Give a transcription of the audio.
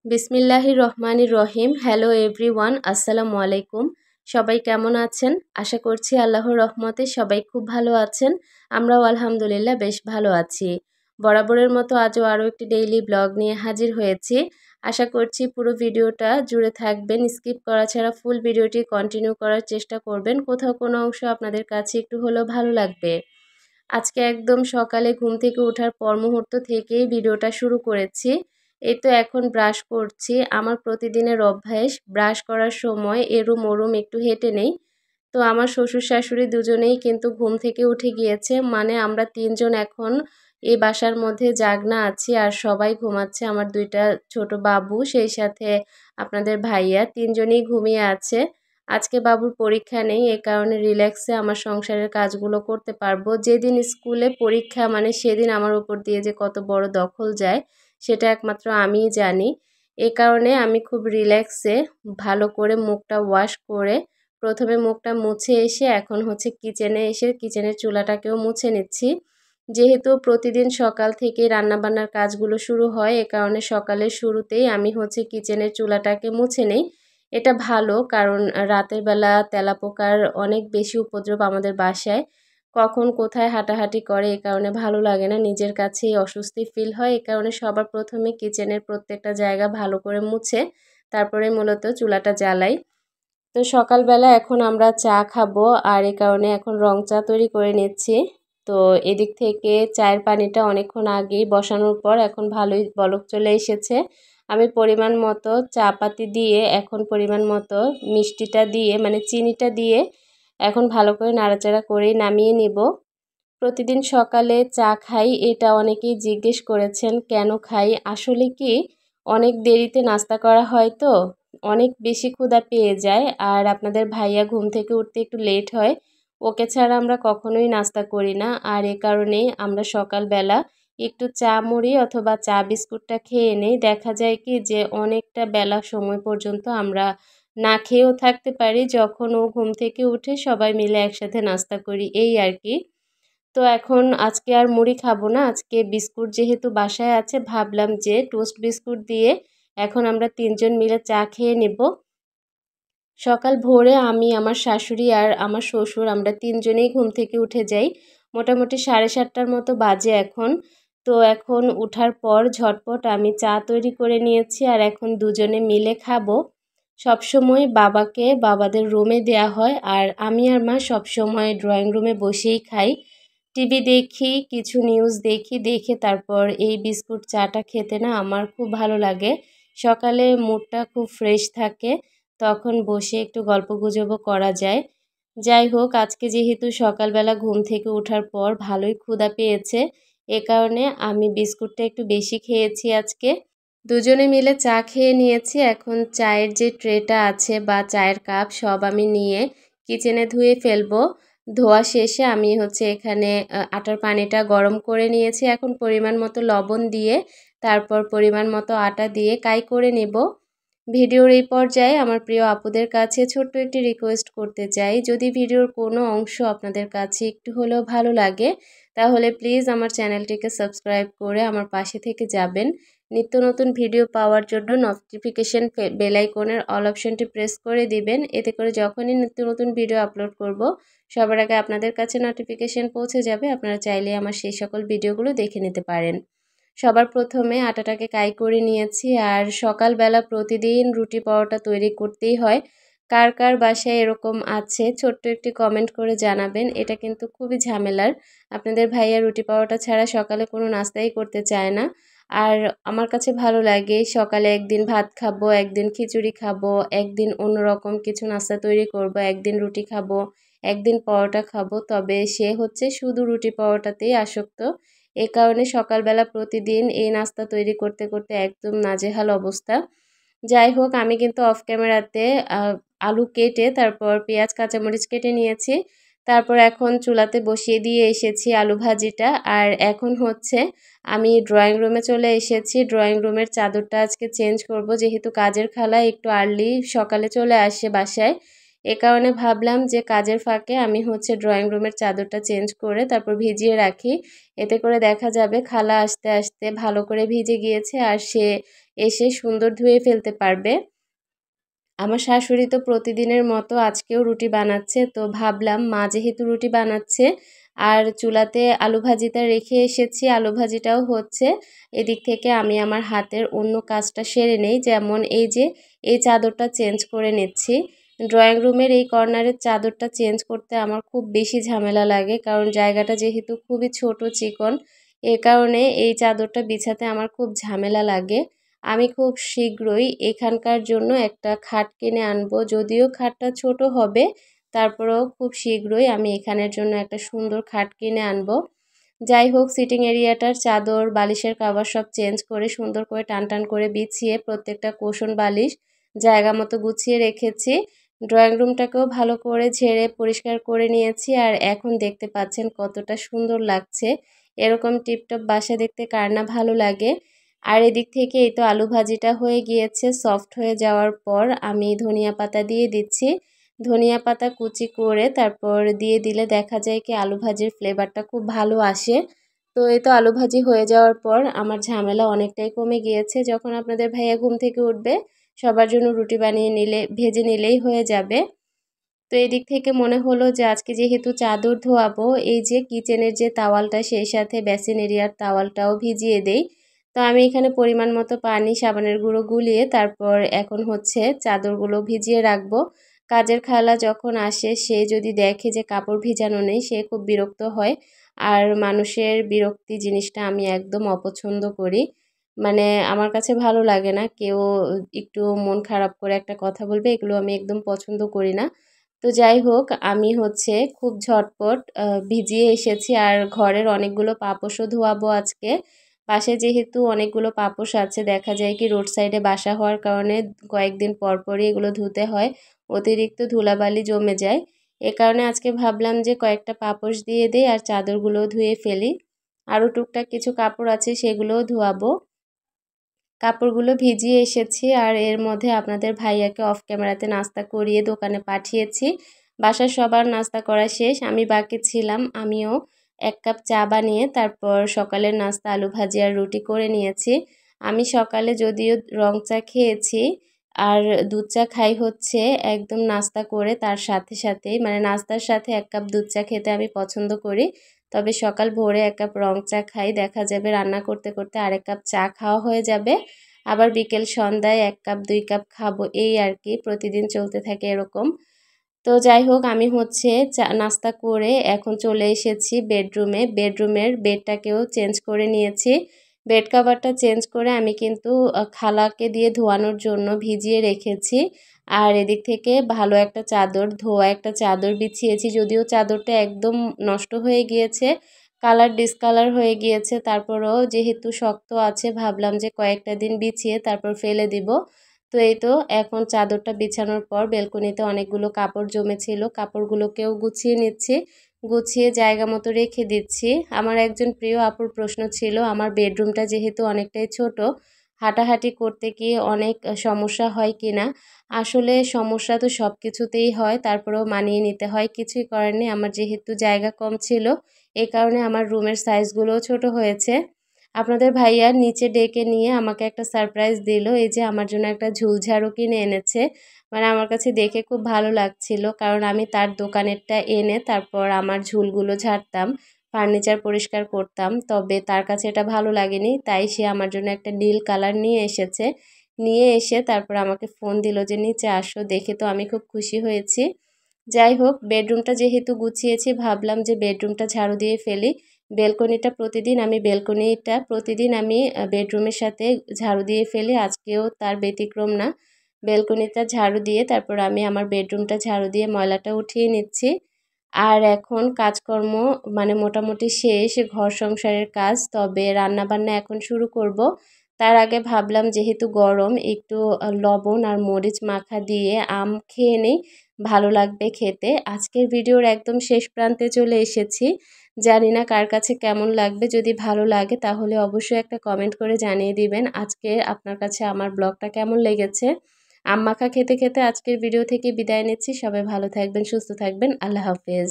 বিসমিল্লাহির রহমানির রহিম। Hello everyone, আসসালামু আলাইকুম। সবাই কেমন আছেন? আশা করছি আল্লাহর রহমতে সবাই খুব ভালো আছেন। আমরাও আলহামদুলিল্লাহ বেশ ভালো আছি। বরাবরের মতো আজও আরও একটি ডেইলি ব্লগ নিয়ে হাজির হয়েছি। আশা করছি পুরো ভিডিওটা জুড়ে থাকবেন, স্কিপ করা ছাড়া ফুল ভিডিওটি কন্টিনিউ করার চেষ্টা করবেন। কোথাও কোনো অংশ আপনাদের কাছে একটু হলেও ভালো লাগবে। আজকে একদম সকালে ঘুম থেকে ওঠার পর মুহূর্ত থেকেই ভিডিওটা শুরু করেছি। এই তো এখন ব্রাশ করছি। আমার প্রতিদিনের অভ্যাস, ব্রাশ করার সময় এরুম ওরুম একটু হেঁটে নেই। তো আমার শ্বশুর শাশুড়ি দুজনেই কিন্তু ঘুম থেকে উঠে গিয়েছে, মানে আমরা তিনজন এখন এই বাসার মধ্যে জাগনা আছি আর সবাই ঘুমাচ্ছে। আমার দুইটা ছোট বাবু, সেই সাথে আপনাদের ভাইয়া, তিনজনই ঘুমিয়ে আছে। আজকে বাবুর পরীক্ষা নেই, এ কারণে রিল্যাক্সে আমার সংসারের কাজগুলো করতে পারবো। যেদিন স্কুলে পরীক্ষা, মানে সেদিন আমার উপর দিয়ে যে কত বড় দখল যায় সেটা একমাত্র আমিই জানি। এ কারণে আমি খুব রিল্যাক্সে ভালো করে মুখটা ওয়াশ করে প্রথমে মুখটা মুছে এসে এখন হচ্ছে কিচেনে এসে কিচেনের চুলাটাকেও মুছে নিচ্ছি। যেহেতু প্রতিদিন সকাল থেকে রান্নাবান্নার কাজগুলো শুরু হয়, এ কারণে সকালের শুরুতেই আমি হচ্ছে কিচেনের চুলাটাকে মুছে নেই। এটা ভালো, কারণ রাতের বেলা তেলাপোকার অনেক বেশি উপদ্রব আমাদের বাসায়। কখন কোথায় হাঁটাহাঁটি করে, এ কারণে ভালো লাগে না, নিজের কাছেই অস্বস্তি ফিল হয়। এ কারণে সবার প্রথমে কিচেনের প্রত্যেকটা জায়গা ভালো করে মুছে তারপরে মূলত চুলাটা জ্বালাই। তো সকালবেলা এখন আমরা চা খাবো, আর এ কারণে এখন রং চা তৈরি করে নিচ্ছি। তো এদিক থেকে চায়ের পানিটা অনেকক্ষণ আগেই বসানোর পর এখন ভালোই বলক চলে এসেছে। আমি পরিমাণ মতো চা পাতি দিয়ে এখন পরিমাণ মতো মিষ্টিটা দিয়ে, মানে চিনিটা দিয়ে এখন ভালো করে নাড়াচাড়া করেই নামিয়ে নিব। প্রতিদিন সকালে চা খাই, এটা অনেকেই জিজ্ঞেস করেছেন কেন খাই। আসলে কি, অনেক দেরিতে নাস্তা করা হয় তো অনেক বেশি ক্ষুধা পেয়ে যায়, আর আপনাদের ভাইয়া ঘুম থেকে উঠতে একটু লেট হয়, ওকে ছাড়া আমরা কখনোই নাস্তা করি না। আর এ কারণেই আমরা সকালবেলা একটু চা মুড়ি অথবা চা বিস্কুটটা খেয়ে নেই। দেখা যায় কি যে অনেকটা বেলা সময় পর্যন্ত আমরা না খেয়েও থাকতে পারি, যখন ও ঘুম থেকে উঠে সবাই মিলে একসাথে নাস্তা করি, এই আর কি। তো এখন আজকে আর মুড়ি খাবো না, আজকে বিস্কুট যেহেতু বাসায় আছে ভাবলাম যে টোস্ট বিস্কুট দিয়ে এখন আমরা তিনজন মিলে চা খেয়ে নেব। সকাল ভোরে আমি, আমার শাশুড়ি আর আমার শ্বশুর আমরা তিনজনেই ঘুম থেকে উঠে যাই। মোটামুটি 7:30টার মতো বাজে এখন। তো এখন উঠার পর ঝটপট আমি চা তৈরি করে নিয়েছি আর এখন দুজনে মিলে খাবো। সবসময় বাবাকে বাবাদের রুমে দেয়া হয়, আর আমি আর মা সবসময় ড্রয়িং রুমে বসেই খাই। টিভি দেখি, কিছু নিউজ দেখি, দেখে তারপর এই বিস্কুট চাটা খেতে না আমার খুব ভালো লাগে। সকালে মুডটা খুব ফ্রেশ থাকে, তখন বসে একটু গল্পগুজবও করা যায়। যাই হোক, আজকে যেহেতু সকালবেলা ঘুম থেকে ওঠার পর ভালোই ক্ষুধা পেয়েছে, এ কারণে আমি বিস্কুটটা একটু বেশি খেয়েছি আজকে। দুজনে মিলে চা খেয়ে নিয়েছি। এখন চায়ের যে ট্রেটা আছে বা চায়ের কাপ সব আমি নিয়ে কিচেনে ধুয়ে ফেলবো। ধোয়া শেষে আমি হচ্ছে এখানে আটার পানিটা গরম করে নিয়েছি। এখন পরিমাণ মতো লবণ দিয়ে তারপর পরিমাণ মতো আটা দিয়ে কাই করে নেব। ভিডিওর এই পর্যায়ে আমার প্রিয় আপুদের কাছে ছোট্ট একটি রিকোয়েস্ট করতে চাই, যদি ভিডিওর কোনো অংশ আপনাদের কাছে একটু হলেও ভালো লাগে তাহলে প্লিজ আমার চ্যানেলটিকে সাবস্ক্রাইব করে আমার পাশে থেকে যাবেন। নিত্য নতুন ভিডিও পাওয়ার জন্য নোটিফিকেশন বেল আইকনের অল অপশনটি প্রেস করে দিবেন। এতে করে যখনই নিত্য নতুন ভিডিও আপলোড করব সবার আগে আপনাদের কাছে নোটিফিকেশন পৌঁছে যাবে। আপনারা চাইলে আমার সেই সকল ভিডিওগুলো দেখে নিতে পারেন। সবার প্রথমে আটাটাকে কাই করে নিয়েছি, আর সকালবেলা প্রতিদিন রুটি পরোটা তৈরি করতেই হয়। কার কার বাসায় এরকম আছে ছোট্ট একটি কমেন্ট করে জানাবেন। এটা কিন্তু খুবই ঝামেলার, আপনাদের ভাইয়া রুটি পরোটা ছাড়া সকালে কোনো নাস্তাই করতে চায় না। আর আমার কাছে ভালো লাগে সকালে একদিন ভাত খাবো, একদিন খিচুড়ি খাবো, একদিন অন্যরকম কিছু নাস্তা তৈরি করব, একদিন রুটি খাবো, একদিন পরোটা খাবো, তবে সে হচ্ছে শুধু রুটি পরোটাতেই আসক্ত। এ কারণে সকালবেলা প্রতিদিন এই নাস্তা তৈরি করতে করতে একদম নাজেহাল অবস্থা। যাই হোক, আমি কিন্তু অফ ক্যামেরাতে আলু কেটে তারপর পেঁয়াজ কাঁচামরিচ কেটে নিয়েছি। তারপর এখন চুলাতে বসিয়ে দিয়ে এসেছি আলু ভাজিটা। আর এখন হচ্ছে আমি ড্রয়িং রুমে চলে এসেছি। ড্রয়িং রুমের চাদরটা আজকে চেঞ্জ করব, যেহেতু কাজের খালা একটু আর্লি সকালে চলে আসে বাসায়। এ কারণে ভাবলাম যে কাজের ফাঁকে আমি হচ্ছে ড্রয়িং রুমের চাদরটা চেঞ্জ করে তারপর ভিজিয়ে রাখি। এতে করে দেখা যাবে খালা আসতে আসতে ভালো করে ভিজে গিয়েছে আর সে এসে সুন্দর ধুয়ে ফেলতে পারবে। আমার শাশুড়ি তো প্রতিদিনের মতো আজকেও রুটি বানাচ্ছে, তো ভাবলাম মা যেহেতু রুটি বানাচ্ছে আর চুলাতে আলু ভাজিটা রেখে এসেছি, আলু ভাজিটাও হচ্ছে, এদিক থেকে আমি আমার হাতের অন্য কাজটা সেরে নেই। যেমন এই যে এই চাদরটা চেঞ্জ করে নিচ্ছি। ড্রয়িং রুমের এই কর্নারের চাদরটা চেঞ্জ করতে আমার খুব বেশি ঝামেলা লাগে, কারণ জায়গাটা যেহেতু খুবই ছোট চিকন, এ কারণে এই চাদরটা বিছাতে আমার খুব ঝামেলা লাগে। আমি খুব শীঘ্রই এখানকার জন্য একটা খাট কিনে আনবো, যদিও খাটটা ছোট হবে, তারপরেও খুব শীঘ্রই আমি এখানের জন্য একটা সুন্দর খাট কিনে আনবো। যাই হোক, সিটিং এরিয়াটার চাদর বালিশের কভার সব চেঞ্জ করে সুন্দর করে টান টান করে বিছিয়ে প্রত্যেকটা কুশন বালিশ জায়গা মতো গুছিয়ে রেখেছি। ড্রয়িং রুমটাকেও ভালো করে ঝেড়ে পরিষ্কার করে নিয়েছি, আর এখন দেখতে পাচ্ছেন কতটা সুন্দর লাগছে। এরকম টিপটপ বাসা দেখতে কার না ভালো লাগে। আর এদিক থেকে এই তো আলু ভাজিটা হয়ে গিয়েছে। সফট হয়ে যাওয়ার পর আমি ধনিয়া পাতা দিয়ে দিচ্ছি। ধনিয়া পাতা কুচি করে তারপর দিয়ে দিলে দেখা যায় কি আলু ভাজির ফ্লেভারটা খুব ভালো আসে। তো এই তো আলু ভাজি হয়ে যাওয়ার পর আমার ঝামেলা অনেকটাই কমে গিয়েছে। যখন আপনাদের ভাইয়া ঘুম থেকে উঠবে সবার জন্য রুটি বানিয়ে নিলে ভেজে নিলেই হয়ে যাবে। তো এদিক থেকে মনে হলো যে আজকে যেহেতু চাদর ধোয়াবো, এই যে কিচেনের যে তাওয়ালটা সেই সাথে বেসিন এরিয়ার তাওয়ালটাও ভিজিয়ে দেই। তো আমি এখানে পরিমাণ মতো পানি সাবানের গুঁড়ো গুলিয়ে তারপর এখন হচ্ছে চাদরগুলো ভিজিয়ে রাখবো। কাজের খালা যখন আসে সে যদি দেখে যে কাপড় ভিজানো নেই সে খুব বিরক্ত হয়। আর মানুষের বিরক্তি জিনিসটা আমি একদম অপছন্দ করি। মানে আমার কাছে ভালো লাগে না কেউ একটু মন খারাপ করে একটা কথা বলবে, এগুলো আমি একদম পছন্দ করি না। তো যাই হোক, আমি হচ্ছে খুব ঝটপট ভিজিয়ে এসেছি আর ঘরের অনেকগুলো পাপোশও ধোয়াবো আজকে। পাশে যেহেতু অনেকগুলো পাপোশ আছে, দেখা যায় কি রোড সাইডে বাসা হওয়ার কারণে কয়েকদিন পর পরই এগুলো ধুতে হয়, অতিরিক্ত ধুলাবালি জমে যায়। এ কারণে আজকে ভাবলাম যে কয়েকটা পাপোশ দিয়ে দিই আর চাদরগুলোও ধুয়ে ফেলি। আরও টুকটাক কিছু কাপড় আছে সেগুলোও ধোয়াবো। কাপড়গুলো ভিজিয়ে এসেছি আর এর মধ্যে আপনাদের ভাইয়াকে অফ ক্যামেরাতে নাস্তা করিয়ে দোকানে পাঠিয়েছি। বাসার সবার নাস্তা করা শেষ, আমি বাকি ছিলাম। আমিও 1 কাপ চা বানিয়ে তারপর সকালের নাস্তা আলু ভাজি আর রুটি করে নিয়েছি। আমি সকালে যদিও রং চা খেয়েছি আর দুধ চা খাই হচ্ছে একদম নাস্তা করে তার সাথে সাথেই, মানে নাস্তার সাথে 1 কাপ দুধ চা খেতে আমি পছন্দ করি। তবে সকাল ভোরে 1 কাপ রং চা খাই, দেখা যাবে রান্না করতে করতে আরেক কাপ চা খাওয়া হয়ে যাবে। আবার বিকেল সন্ধ্যায় 1 কাপ 2 কাপ খাবো, এই আর কি, প্রতিদিন চলতে থাকে এরকম। তো যাই হোক, আমি হচ্ছে চা নাস্তা করে এখন চলে এসেছি বেডরুমে। বেডরুমের বেডটাকেও চেঞ্জ করে নিয়েছি। বেড কভারটা চেঞ্জ করে আমি কিন্তু খালাকে দিয়ে ধোয়ানোর জন্য ভিজিয়ে রেখেছি। আর এদিক থেকে ভালো একটা চাদর, ধোয়া একটা চাদর বিছিয়েছি, যদিও চাদরটা একদম নষ্ট হয়ে গিয়েছে, কালার ডিসকালার হয়ে গিয়েছে, তারপরেও যেহেতু শক্ত আছে ভাবলাম যে কয়েকটা দিন বিছিয়ে তারপর ফেলে দিব। তো এই তো এখন চাদরটা বিছানোর পর বেলকনিতে অনেকগুলো কাপড় জমেছিল, কাপড়গুলোকেও গুছিয়ে নিচ্ছি, গুছিয়ে জায়গা মতো রেখে দিচ্ছি। আমার একজন প্রিয় আপুর প্রশ্ন ছিল আমার বেডরুমটা যেহেতু অনেকটাই ছোট, হাঁটাহাঁটি করতে গিয়ে অনেক সমস্যা হয় কিনা। আসলে সমস্যা তো সব কিছুতেই হয়, তারপরেও মানিয়ে নিতে হয়, কিছুই করার নেই। আমার যেহেতু জায়গা কম ছিল এই কারণে আমার রুমের সাইজগুলোও ছোট হয়েছে। আপনাদের ভাইয়া নিচে ডেকে নিয়ে আমাকে একটা সারপ্রাইজ দিল, এই যে আমার জন্য একটা ঝুলঝাড়ু কিনে এনেছে। মানে আমার কাছে দেখে খুব ভালো লাগছিল, কারণ আমি তার দোকানেরটা এনে তারপর আমার ঝুলগুলো ঝাড়তাম, ফার্নিচার পরিষ্কার করতাম, তবে তার কাছে এটা ভালো লাগেনি, তাই সে আমার জন্য একটা নীল কালার নিয়ে এসেছে। নিয়ে এসে তারপর আমাকে ফোন দিল যে নিচে আসো, দেখে তো আমি খুব খুশি হয়েছি। যাই হোক, বেডরুমটা যেহেতু গুছিয়েছি ভাবলাম যে বেডরুমটা ঝাড়ু দিয়ে ফেলি। বেলকনিটা প্রতিদিন আমি বেডরুমের সাথে ঝাড়ু দিয়ে ফেলি, আজকেও তার ব্যতিক্রম না। বেলকনিটা ঝাড়ু দিয়ে তারপর আমি আমার বেডরুমটা ঝাড়ু দিয়ে ময়লাটা উঠিয়ে নিচ্ছি। আর এখন কাজকর্ম মানে মোটামুটি শেষ, ঘর সংসারের কাজ, তবে রান্নাবান্না এখন শুরু করব। তার আগে ভাবলাম যেহেতু গরম একটু লবণ আর মরিচ মাখা দিয়ে আম খেয়ে নেই, ভালো লাগবে খেতে। আজকের ভিডিওর একদম শেষ প্রান্তে চলে এসেছি, জানি না কার কাছে কেমন লাগবে, যদি ভালো লাগে তাহলে অবশ্যই একটা কমেন্ট করে জানিয়ে দিবেন আজকে আপনার কাছে আমার ব্লগটা কেমন লেগেছে। আম মাখা খেতে খেতে আজকের ভিডিও থেকে বিদায় নিচ্ছি। সবাই ভালো থাকবেন, সুস্থ থাকবেন। আল্লাহ হাফেজ।